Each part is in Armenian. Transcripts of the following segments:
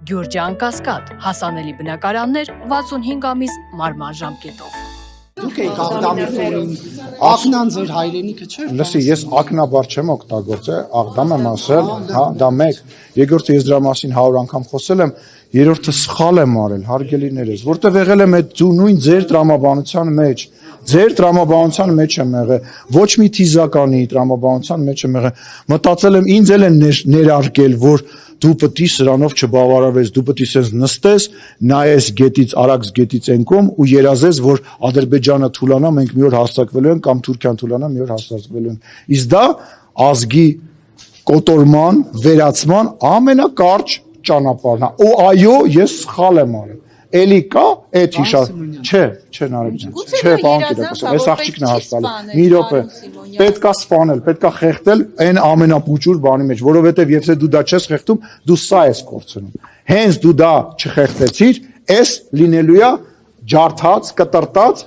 Գյուրջան Կասկադ, հասանելի բնակարաններ 65 ամիս մարման ժամկետով։ Դուք եք Աղդամի ակնան ձեր հայրենիքը չէր։ Լսի, ես ակնաբար չեմ օգտագործել, Աղդամ եմ ասել, հա, դա մեկ։ Երկրորդը ես դրա մասին 100 անգամ խոսել եմ, երրորդը սխալ եմ արել, հարգելիներս, որտեղ եղել եմ այդ նույն ձեր տրամաբանության մեջ։ Ձեր տրամաբանության մեջ եմ եղել, ոչ մի թիզականի տրամաբանության մեջ եմ եղել։ Մտածել եմ, ինձ էլ են ներարկել, որ դու պետք է սրանով չբավարարվես, դու պետք է սենց նստես, նայես գետից, Արաքս գետից ենկում ու երազես, որ Ադրբեջանը թուլանա, մենք մի օր հաստատվելու ենք, կամ Թուրքիան թուլանա, մի օր հաստատվելու ենք։ Իսկ դա ազգի կոտորման, վերացման ամենակարճ ճանապարհն է։ Ու այո, ես սխալ եմ արել։ Էլի կա այդ հիշած, չէ Նարեկ ջան, չէ, պարոն Կիրակոսյան, այս աղջիկն է հասկալի։ Մի րոպե, պետքա սպանել, պետքա խեղդել այն ամենապուճուր բանի մեջ, որովհետև եթե դու դա չես խեղդում, դու սա ես կորցնում։ Հենց դու դա չխեղդեցիր, այս լինելու է ջարդած, կտրտած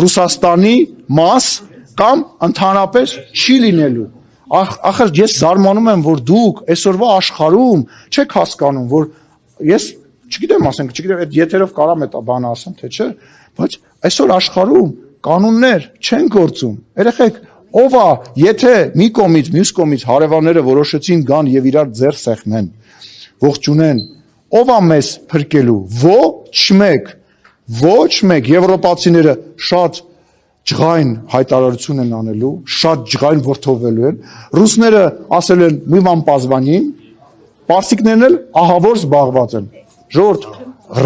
Ռուսաստանի մաս կամ ընդհանրապես չի լինելու։ Ախր ես զարմանում եմ, որ դուք այսօրվա աշխարհում չեք հասկանում, որ ես չգիտեմ, ասենք, չգիտեմ, այդ եթերով կարամ այդ բանը ասեմ, թե չէ, բայց այսօր աշխարհում կանոններ չեն գործում։ Երեխեք, ով է, եթե մի կողմից, մյուս կողմից հարևանները որոշեցին գան եւ իրար ձեռ սեղմեն, ողջունեն, ով է մեզ փրկելու։ Ոչ մեկ եվրոպացիները շատ ջղայն հայտարարություն են անելու, շատ ջղայն որդովելու են։ Ռուսները ասել են մի բան պազվանին, պարսիկներն էլ ահավոր զբաղված են։ Ժողովուրդ,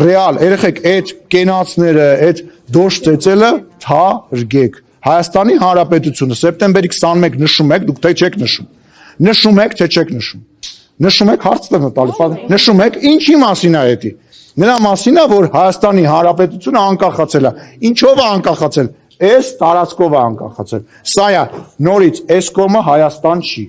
ռեալ, երեխեք, այդ կենացները, այդ դոշ ծեծելը թարգեք։ Հայաստանի Հանրապետությունը սեպտեմբերի 21 նշում եք, դուք թե չեք նշում։ Նշում եք, թե չեք նշում։ Նշում եք, հարց եմ տալիս, նշում եք, ինչի մասին է դա։ Նրա մասին է, որ Հայաստանի Հանրապետությունը անկախացել է։ Ինչով է անկախացել։ Այս տարածքով է անկախացել։ Սա է նորից այս կողմը Հայաստան չի։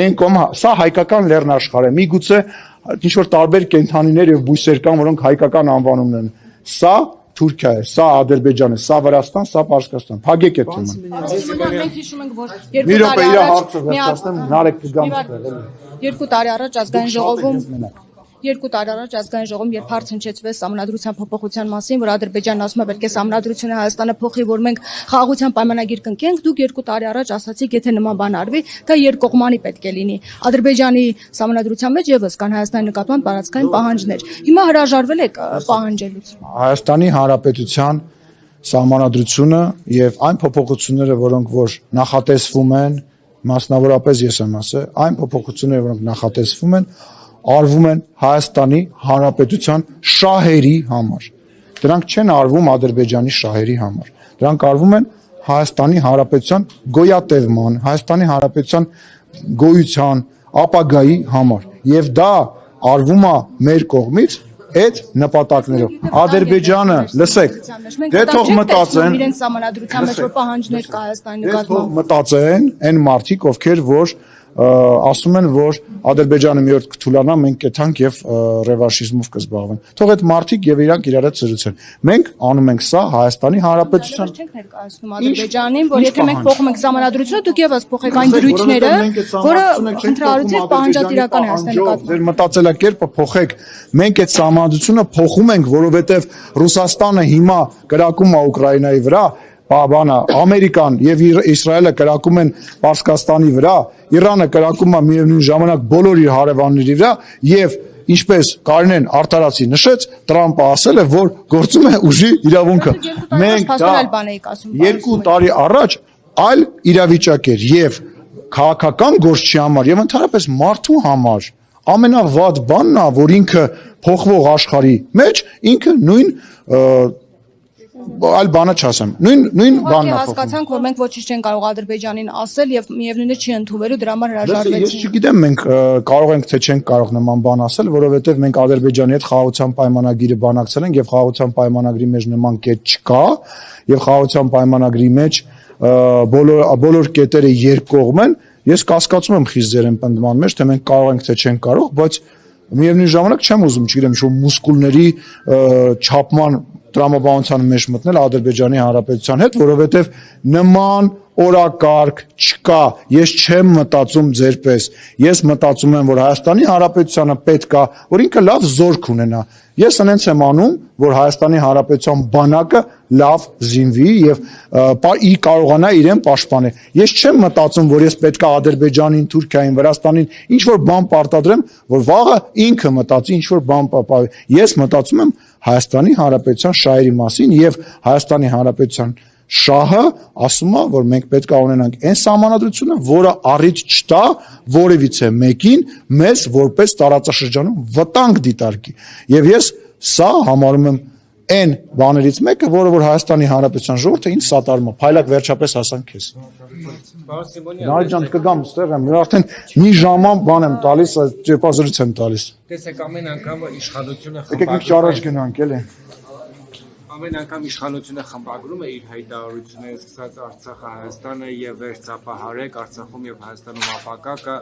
Այն կողմը սա հայկական լեռնաշխարհ է։ Միգուցե ինչ որ տարբեր կենթանիներ եւ բույսեր կան, որոնք հայկական անվանումներ են։ Սա Թուրքիա է, սա Ադրբեջան է, սա Վրաստան, սա Պարսկաստան։ Փակեք այդ թեման։ Մենք հիշում ենք, որ 2 տարի առաջ Նարեկ կգամ։ 2 տարի առաջ ազգային ժողովում 2 տարի առաջ ազգային ժողովում երբ հարց հնչեցվեց սահմանադրության փոփոխության մասին, որ Ադրբեջանն ասում է պետք է սահմանադրությունը Հայաստանը փոխի, որ մենք խաղաղության պայմանագիր կնքենք, դուք 2 տարի առաջ ասացիք, եթե նման բան արվի, դա երկկողմանի պետք է լինի։ Ադրբեջանի սահմանադրության մեջ եւս կան Հայաստանի նկատմամբ տարածքային պահանջներ։ Հիմա հրաժարվել եք պահանջելուց։ Հայաստանի Հանրապետության սահմանադրությունը եւ այն փոփոխությունները, որոնք որ նախատեսվում են, մասնավորապես ես եմ ասել, այն փոփոխությունները, որոնք նախատեսվում են, արվում են Հայաստանի Հանրապետության շահերի համար։ Դրանք չեն արվում Ադրբեջանի շահերի համար։ Դրանք արվում են Հայաստանի Հանրապետության գոյատևման, Հայաստանի Հանրապետության գոյության, ապագայի համար։ Եվ դա արվում է մեր կողմից այդ նպատակներով։ Ադրբեջանը, լսեք, դե թող մտածեն, իրենց սահմանադրության մեջ որ պահանջներ կա Հայաստանի նկատմամբ։ Թող մտածեն այն մարդիկ, ովքեր որ ասում են, որ Ադրբեջանը մի օր կթուլանա, մենք կեթանք եւ ռևանշիզմով կզբաղվենք։ Թող այդ մարդիկ եւ իրանք իրար հետ զրուցեն։ Մենք անում ենք սա Հայաստանի Հանրապետության։ Չենք ներկայացնում Ադրբեջանին, որ եթե մենք փոխում ենք սահմանադրությունը, դուք եւս փոխեք այն դրույթները, որը քննարարության պահանջատիրական է Հայաստանի նկատմամբ։ Ձեր մտածելակերպը փոխեք։ Մենք այդ սահմանադրությունը փոխում ենք, որովհետեւ Ռուսաստանը հիմա կրակում է Ուկրաինայի վրա, բանը Ամերիկան եւ Իսրայելը կրակում են Պարսկաստանի վրա, Իրանը կրակում է միևնույն ժամանակ բոլոր իր հարևանների վրա եւ ինչպես Կարինեն Արտարացի նշեց, Տրամպը ասել է, որ գործում է ուժի իրավունքը։ Մենք դա 2 տարի առաջ այլ իրավիճակ էր եւ քաղաքական գործչի համար եւ ընդհանրապես մարդու համար ամենավատ բանն է, որ ինքը փոխվող աշխարհի մեջ ինքը նույն այլ բանը չասեմ, նույն բանն է։ Հասկացանք, որ մենք ոչինչ չեն կարող Ադրբեջանին ասել եւ միևնույնն է չի ընդունվելու, դրա համար հրաժարվեցին։ Ես չգիտեմ, մենք կարող ենք թե չենք կարող նման բան ասել, որովհետեւ մենք Ադրբեջանի հետ խաղաղության պայմանագիրը բանակցել ենք եւ խաղաղության պայմանագրի մեջ նման կետ չկա եւ խաղաղության պայմանագրի մեջ բոլոր կետերը երկկողմ են։ Ես կասկածում եմ խիստ ձեր ընդդման մեջ, թե մենք կարող ենք թե չենք կարող, բայց միևնույն ժամանակ չեմ ուզում, չգիտեմ, ինչ-որ մուսկուլների չափման տրամաբանության մեջ մտնել Ադրբեջանի Հանրապետության հետ, որովհետև նման օրակարգ չկա։ Ես չեմ մտածում ձերպես։ Ես մտածում եմ, որ Հայաստանի Հանրապետությանը պետք է, որ ինքը լավ զորք ունենա։ Ես այնց եմ անում, որ Հայաստանի Հանրապետության բանակը լավ զինվի եւ կարողանա իրեն պաշտպանել։ Ես չեմ մտածում, որ ես պետք է Ադրբեջանին, Թուրքիային, Վրաստանին ինչ որ բան պարտադրեմ, որ վաղը ինքը մտածի ինչ որ բան պահպանի։ Ես մտածում եմ Հայաստանի Հանրապետության շահերի մասին եւ Հայաստանի Հանրապետության շահը ասում է, որ մենք պետք է ունենանք այն սահմանադրությունը, որը առիթ չտա որևիցե մեկին մեզ որպես տարածաշրջանում վտանգ դիտարկի։ Եւ ես սա համարում եմ այն բաներից մեկը, որը որ Հայաստանի Հանրապետության ժողովուրդը ինձ սատարում է։ Փայլակ վերջապես հասանք քեզ։ Նայ ջան, կգամ ստեղ եմ, արդեն մի ժաման բան եմ տալիս, ճեպազրույց եմ տալիս։ Տեսեք, ամեն անգամ իշխանությունը Եկեք մի առաջ գնանք, էլի։ Ամեն անգամ իշխանությունը խմբագրում է իր հայտարարությունները, սկսած Արցախը, Հայաստանը եւ վերջապահարեք Արցախում եւ Հայաստանում ապակա կա։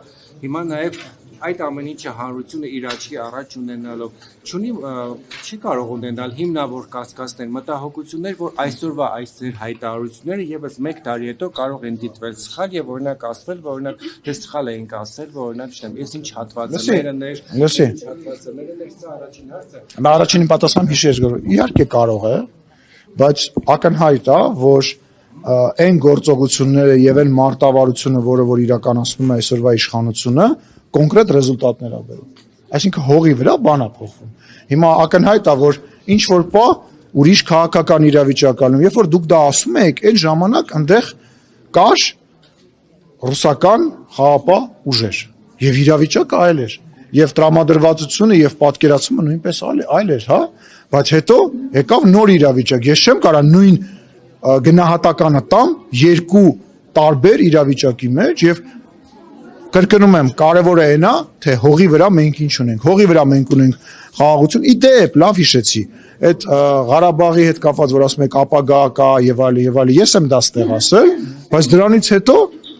Հիմա նաեւ այդ ամեն ինչը հանրությունը իր աչքի առաջ ունենալով չի կարող ունենալ հիմնավոր կասկածներ, մտահոգություններ, որ այսօրվա այս հայտարարությունները եւս 1 տարի հետո կարող են դիտվել սխալ եւ օրինակ ասվել, որ օրինակ դե սխալ էինք ասել, որ օրինակ չեմ, ես ինչ հատվածները սա առաջին հարցը։ Առաջին պատասխան հիշեր իհարկե կարող է, բայց ակնհայտ է, որ այն գործողությունները եւ այն մարտավարությունը, որը որ իրականացնում է այսօրվա իշխանությունը, կոնկրետ ռեզուլտատներ ա բերում։ Այսինքն հողի վրա բան ա փոխվում։ Հիմա ակնհայտ է, որ ինչ որ պա ուրիշ քաղաքական իրավիճակ անում, երբ որ դուք դա ասում եք, այն ժամանակ այնտեղ կար ռուսական խաղապահ ուժեր եւ իրավիճակը այլ էր եւ տրամադրվածությունը եւ պատկերացումը նույնպես այլ էր, հա, բայց հետո եկավ նոր իրավիճակ։ Ես չեմ կարա նույն գնահատականը տամ երկու տարբեր իրավիճակի մեջ եւ կրկնում եմ, կարևորը այն է, թե հողի վրա մենք ինչ ունենք։ Հողի վրա մենք ունենք խաղաղություն։ Իդեպ, լավ հիշեցի։ Այդ Ղարաբաղի հետ կապված, որ ասում եք ապագա կա եւ այլ, ես եմ դա ստեղ ասել, բայց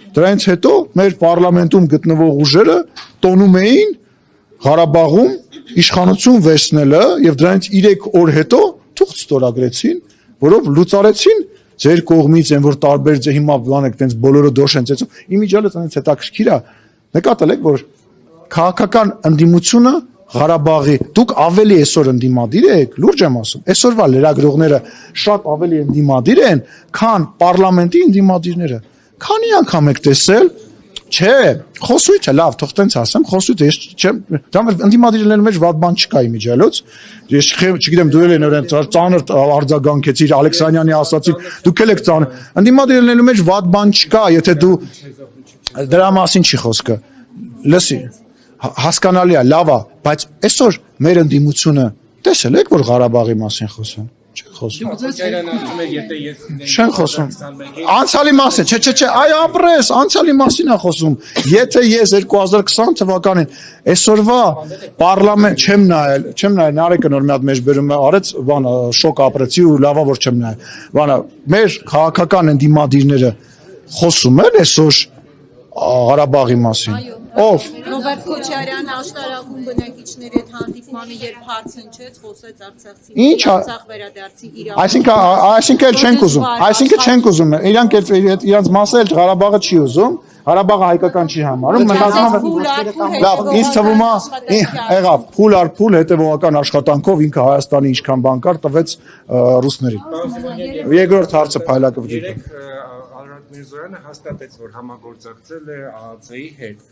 դրանից հետո մեր պարլամենտում գտնվող ուժերը տոնում էին Ղարաբաղում իշխանություն վերցնելը եւ դրանից 3 օր հետո թուղթ ստորագրեցին, որով լուծարեցին ձեր կողմից են որ տարբեր հիմա բան եք տենց բոլորը դոշ են ծեցում։ Իմիջիալը ցանից հետաքրքիր է։ Նկատել եք, որ քաղաքական ընդդիմությունը Ղարաբաղի դուք ավելի այսօր ընդդիմադիր եք, լուրջ եմ ասում։ Այսօրվա լրագրողները շատ ավելի ընդդիմադիր են, քան պարլամենտի ընդդիմադիրները։ Քանի անգամ եք տեսել, չէ, խոսույթը լավ, թող տենց ասեմ, խոսույթը ես չեմ, դա ընդդիմադիրների մեջ վատ բան չկա իմիջիալոց։ Ես չգիտեմ դու ել են ծանր արձագանքեցիր Ալեքսանյանի ասացին, դուք ել եք ծանր։ Ընդդիմադիրների մեջ վատ բան չկա, եթե դու դրա մասին չի խոսքը։ Լսի, հասկանալի է, լավ է, բայց այսօր մեր ընդդիմությունը տեսել եք, որ Ղարաբաղի մասին խոսեն։ Չեն խոսում։ Չեն խոսում։ Անցյալի մասին, չէ, այ ապրես, անցյալի մասին է խոսում։ Եթե ես 2020 թվականին այսօրվա պարլամենտ չեմ նայել, Նարեկը նոր մի հատ մեջբերում արեց, բանը շոկ ապրեցի ու լավա որ չեմ նայել։ Բանը մեր քաղաքական ընդդիմադիրները խոսում են այսօր Ղարաբաղի մասին։ Ով Ռոբերտ Քոչարյանը աշտարակում բնակիչների հետ հանդիպմանը երբ հարց հնչեց, խոսեց Արցախցի Արցախ վերադարձի իրավունք։ Այսինքն չենք ուզում, չենք ուզում։ Իրանց մասը էլ Ղարաբաղը չի ուզում, Ղարաբաղը հայկական չի համարում։ Լավ, ինձ թվում է, եղավ փուլ առ փուլ հետևողական աշխատանքով ինքը Հայաստանի ինչքան բան կար տվեց ռուսներին։ Երկրորդ հարցը Փայլակը դիտում։ Միրզոյանը հաստատեց, որ համագործակցել է ԱԱՑ-ի հետ։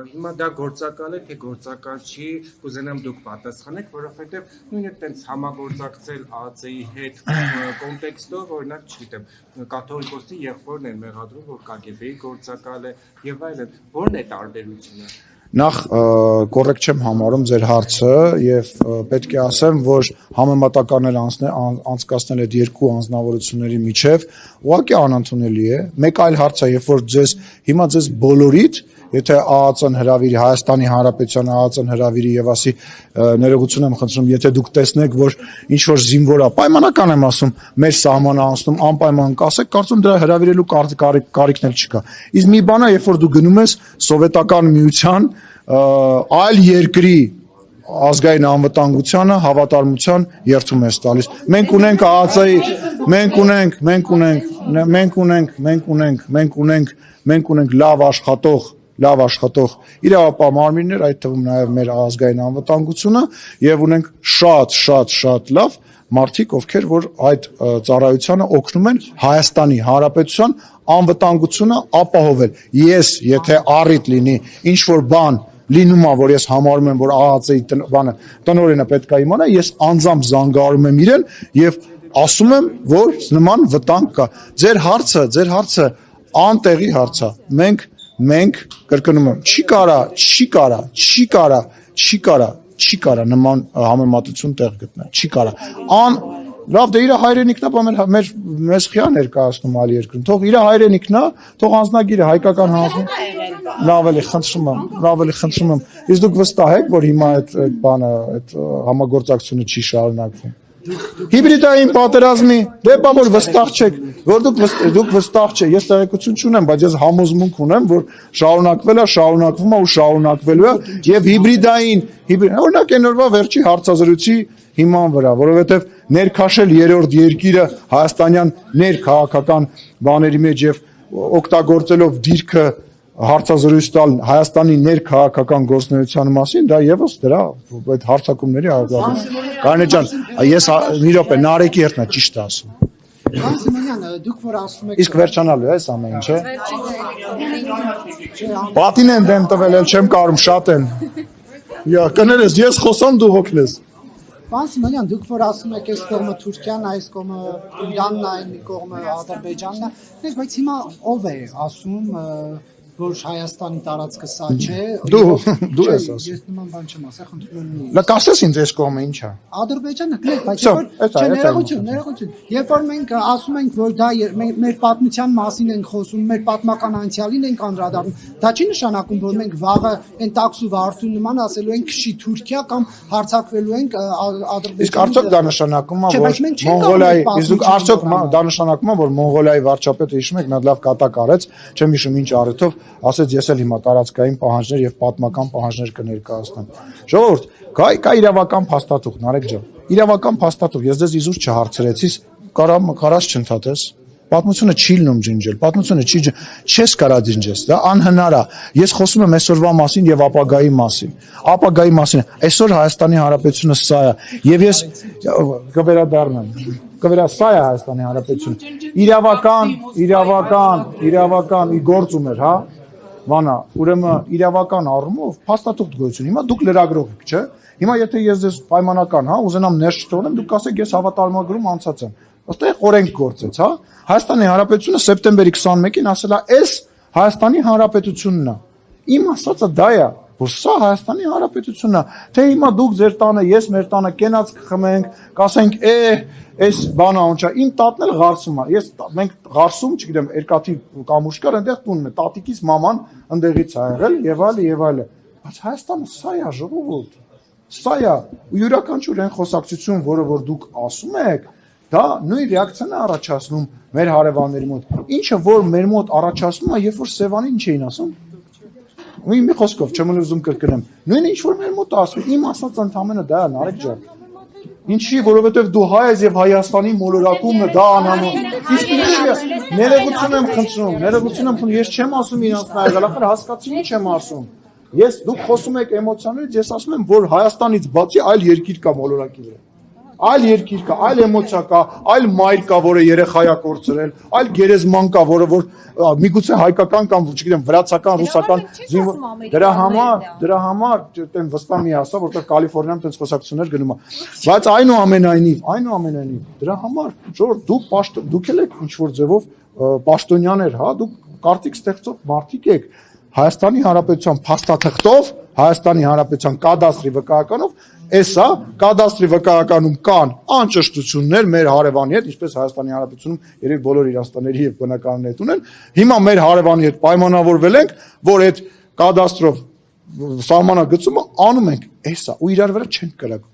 Հիմա դա գործակալ է, թե գործակալ չի, կուզենամ դուք պատասխանեք, որովհետև նույնը տենց համագործակցել ԱԱՑ-ի հետ կոնտեքստով, օրինակ, չգիտեմ, կաթողիկոսի եղբորն են մեղադրում, որ ԿԳԲ-ի գործակալ է եւ այլն։ Որն է տարբերությունը։ Նախ կոռեկտ չեմ համարում ձեր հարցը եւ պետք է ասեմ, որ համեմատականներ անցկացնել այդ երկու անձնավորությունների միջև ուղղակի անընդունելի է։ Մեկ այլ հարց է, երբ որ հիմա ձեզ բոլորիդ, եթե ԱԱՑ-ն հրավիրի Հայաստանի Հանրապետության ԱԱՑ-ն հրավիրի եւ ասի ներողություն եմ խնդրում, եթե դուք տեսնեք, որ ինչ որ զինվոր է, պայմանական եմ ասում, մեր սահմանը անցնում, անպայման կասեք, կարծում դրա հրավիրելու կարիքն էլ չկա։ Իսկ մի բան է, երբ որ դու գնում ես սովետական միության այլ երկրի ազգային անվտանգությանը, հավատարմության երթում ես տալիս։ Մենք ունենք լավ աշխատող իրավապահ մարմիններ, այդ թվում նաև մեր ազգային անվտանգությունը եւ ունենք շատ լավ մարդիկ, ովքեր որ այդ ծառայությանը օգնում են Հայաստանի Հանրապետության անվտանգությունը ապահովել։ Ես, եթե առիթ լինի ինչ որ բան լինում է, որ ես համարում եմ, որ ԱԱԾ-ի տնօրենը պետք է իմանա, ես անձամբ զանգահարում եմ իրեն եւ ասում եմ, որ նման վտանգ կա։ Ձեր հարցը անտեղի հարց է։ Մենք կրկնում եմ, չի կարա նման համեմատություն տեղ գտնել, չի կարա։ Լավ, դե իր հայրենիքն է, մեզ խիա ներկայացնում այլ երկրում։ Թող իր հայրենիքն է, թող անձնագիրը հայկական հանձնում։ Լավ էլի խնդրում եմ։ Իսկ դուք վստահ եք, որ հիմա այդ համագործակցությունը չի շարունակվում։ Հիբրիդային պատերազմի դեպա որ վստահ չեք, որ դուք վստահ չեք, ես տեղեկություն չունեմ, բայց ես համոզմունք ունեմ, որ շարունակվում է ու շարունակվելու է եւ հիբրիդային օրինակ այն օրվա վերջի հարցազրույցի հիման վրա, որովհետեւ ներքաշել երրորդ երկիրը հայաստանյան ներքաղաքական բաների մեջ եւ օգտագործելով դիրքը հարցազրույց տալ Հայաստանի ներքաղաքական գործունեության մասին, դա եւս դրա այդ հարցակումների արձագանք։ Կանե ջան, ես մի րոպե Նարեկի երթն է ճիշտ ասում։ Սիմոնյան, դուք որ ասում եք Իսկ վերջանալու է այս ամեն ինչը։ Պատին են դեմ տվել, էլ չեմ կարում շատ են։ Կներես, ես խոսամ դու հոգնես։ Պարոն Սիմոնյան, դուք որ ասում եք այս կողմը Թուրքիան, այս կողմը Իրանն, այն կողմը Ադրբեջանն է, բայց հիմա ով է ասում, որ Հայաստանի տարածքը սա չէ։ Դու ես ասում։ Ես նման բան չեմ ասա, խնդրում եմ։ Լավ, ասես ինձ այս կողմը ինչ է։ Ադրբեջանը գլուխ, բայց ներողություն։ Երբ որ մենք ասում ենք, որ դա մեր պատմության մասին ենք խոսում, մեր պատմական անցյալին ենք անդրադառնում, դա չի նշանակում, որ մենք վաղը այն տաքսու վարդու նման ասելու ենք քշի Թուրքիա կամ հարձակվելու ենք Ադրբեջանի։ Իսկ արդյոք դա նշանակում է, որ Մոնղոլիայի, իսկ արդյոք դա նշանակում է, որ Մոնղոլիայի վարչապետը հիշում եք, նա լավ կատակ արեց, չեմ հիշում ինչ առիթով, ասեց ես էլ հիմա տարածքային պահանջներ եւ պատմական պահանջներ կներկայացնեմ։ Ժողովուրդ, կա իրավական փաստաթուղթ, Նարեկ ջան։ Իրավական փաստաթուղթ, ես դες իզուր չհարցրեցի, կարաս չընդհատես։ Պատմությունը չի լինում ջնջել, պատմությունը չես կարա ջնջես, դա անհնար է։ Ես խոսում եմ այսօրվա մասին եւ ապագայի մասին։ Այսօր Հայաստանի Հանրապետությունը սա է եւ ես կվերադառնամ։ Սա է Հայաստանի Հանրապետությունը։ Իրավական գործ ուներ, հա։ Վանա, ուրեմն իրավական առումով փաստաթուղթ գոյություն։ Հիմա դուք լրագրող եք, չէ՞։ Հիմա եթե ես ձեզ պայմանական, հա, ուզենամ ներս չթողնեմ, դուք ասեք ես հավատարմագրում անցած եմ։ Այստեղ օրենք գործեց, հա։ Հայաստանի Հանրապետությունը սեպտեմբերի 21-ին ասել է, «Էս Հայաստանի Հանրապետությունն է»։ Իմ ասածը դա է, որ սա Հայաստանի Հանրապետությունն է։ Թե հիմա դուք ձեր տանը, ես մեր տանը կենաց կխմենք, կասենք, այս բանը ոնց է, իմ տատն էլ Ղարսում է։ Մենք Ղարսում, չգիտեմ, երկաթի կամուրջ կար, այնտեղ տունն է, տատիկիս մաման ընդեղից ա եղել եւ այլ։ Բայց Հայաստանը սա է, ժողովուրդ։ Սա է, ու յուրաքանչյուր այն խոսակցություն, որը որ դուք ասում եք, դա նույն ռեակցիան է առաջացնում մեր հարևանների մոտ։ Ինչը որ մեր մոտ առաջացնում է, երբ որ Սևանի ինչ էին ասում։ Մի խոսքով չեմ ուզում կրկնեմ։ Նույնը ինչ որ մեր մոտ ասում, իմ ասած ընդամենը դա է, Նարեկ ջան։ Ինչի, որովհետև դու հայ ես եւ Հայաստանի մոլորակումն դա անանում։ Իսկ ինչի, ներողություն եմ խնդրում, ես չեմ ասում իրանց նայել, ախր հասկացի ինչ եմ ասում։ Դուք խոսում եք էմոցիաներից, ես ասում եմ, որ Հայաստանից բացի այլ երկիր կա մոլորակի վրա։ Այլ երկիր կա, այլ էմոցիա կա, այլ մայր կա, որը երեխա է կորցրել, այլ գերեզման կա, որը որ միգուցե հայկական կամ չգիտեմ վրացական, ռուսական դրա համար այդտեղ վստահ մի ասա, որտեղ Կալիֆոռնիայում տենց խոսակցություններ գնում է։ Բայց այնուամենայնիվ դրա համար դուք էլ եք ինչ որ ձևով պաշտոնյաներ, հա, դուք կարտիկ ստեղծող մարդիկ եք Հայաստանի Հանրապետության փաստաթղթով, Հայաստանի Հանրապետության կադաստրի վկայականով, էսա կադաստրի վկայականում կան անճշտություններ մեր հարևանի հետ, ինչպես Հայաստանի Հանրապետությունում երեք բոլոր իրաստանների եւ բնակարանների հետ ունեն, հիմա մեր հարևանի հետ պայմանավորվել ենք, որ այդ կադաստրով սահմանագծումը անում ենք, էսա ու իրար վրա չենք կրակ։